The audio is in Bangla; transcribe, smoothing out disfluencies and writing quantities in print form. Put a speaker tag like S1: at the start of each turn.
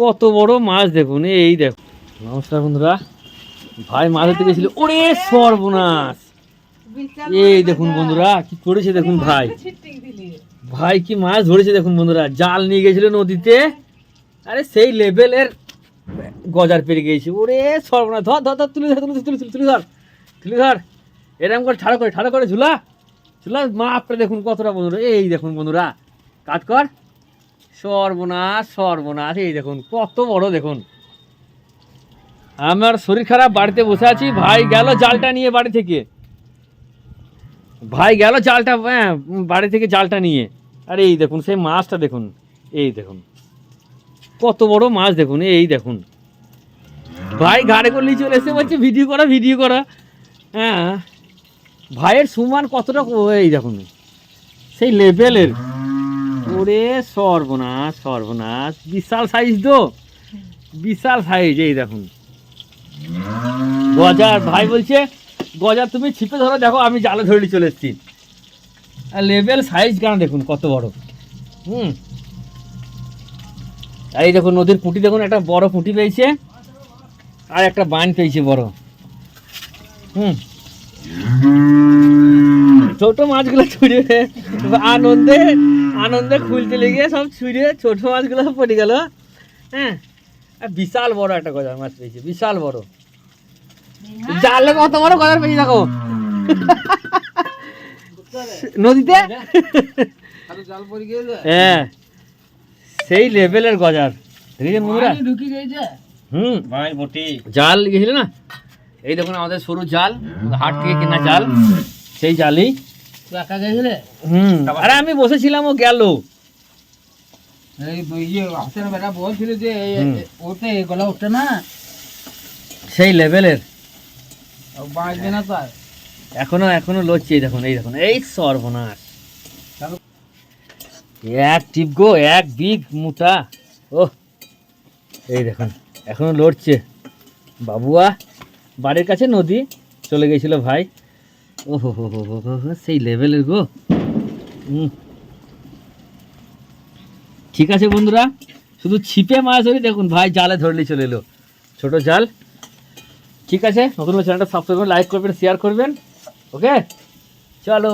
S1: কত বড় মাছ দেখুন, এই দেখুন। নমস্কার বন্ধুরা, ভাই মাছ ধরতে গেছিল, ওরে সর্বনাশ। এই দেখুন বন্ধুরা কি করেছে দেখুন, ভাই ভাই কি মাছ ধরেছে দেখুন বন্ধুরা। জাল নিয়ে গেছিল নদীতে, আরে সেই লেভেলের গজার পেরে গেছে। ওরে সর্বনাশ, ধর ধর ধর, তুলে ধর তুলে তুলে তুলে ধর তুলে ধর, এরকম করে ঠাড়ো করে ঝুলা ঝুলা মাপটা দেখুন কতটা বন্ধুরা। এই দেখুন বন্ধুরা, কাজ কর। সর্বনাশ সর্বনাশ, এই দেখুন কত বড় দেখুন। আমার শরীর খারাপ, বাড়িতে বসে আছি। ভাই গেল জালটা নিয়ে বাড়ি থেকে, ভাই গেল জালটা, হ্যাঁ বাড়ি থেকে জালটা নিয়ে। আর এই দেখুন সেই মাছটা দেখুন, এই দেখুন কত বড় মাছ দেখুন। এই দেখুন ভাই ঘাড়ে করে নিয়ে চলে এসে বলছে ভিডিও করা। হ্যাঁ ভাইয়ের সুমান কতটা, এই দেখুন সেই লেভেলের। ওরে সর্বনাশ সর্বনাশ, বিশাল সাইজ তো, বিশাল সাইজ। এই দেখুন গজার, ভাই বলছে গজার তুমি ছিপে ধরো, দেখো আমি জালে ধরে চলে এসেছি। আর লেভেল সাইজ কেন দেখুন কত বড়। এই দেখুন নদীর পুঁটি দেখুন, একটা বড় পুঁটি পেয়েছে আর একটা বান পেয়েছে বড়। ছোট মাছগুলো ছুঁড়ে আনন্দে আনন্দে খুলতে লেগে সব ছুঁড়ে ছোট মাছগুলো পড়ে গেল। হ্যাঁ বিশাল বড় একটা গজার মাছ পেয়েছে, বিশাল বড়। জালে কত বড় গজার পেয়েছে দেখো নদীতে। হ্যাঁ সেই লেভেলের গজার দেখেছেন বন্ধুরা। জাল গেছিল না, এই দেখুন আমাদের সরু জাল, হাট থেকে কেনা জাল, সেই জালই। আরে আমি বসেছিলাম, ও গেল।
S2: বলছিল যে ওতে গলা উঠছে না,
S1: সেই লেভেলের
S2: বাঁচবে না। তাই
S1: এখনো লড়ছে। এই দেখুন, এই দেখুন, এই সর্বনাশ। এক টিপ গো, এক বিগ মোটা। ও এই দেখুন এখনো লড়ছে। বাবুয়া বাড়ির কাছে নদী, চলে গেছিল ভাই। ও হো হো হো হো হো, সেই লেভেলের গো। ঠিক আছে বন্ধুরা, শুধু ছিপে মাছ ধরি দেখুন, ভাই জালে ধরলে চলে এলো, ছোট জাল। ঠিক আছে, নতুন চ্যানেলটা সাবস্ক্রাইব করবেন, লাইক করবেন, শেয়ার করবেন। ওকে চলো।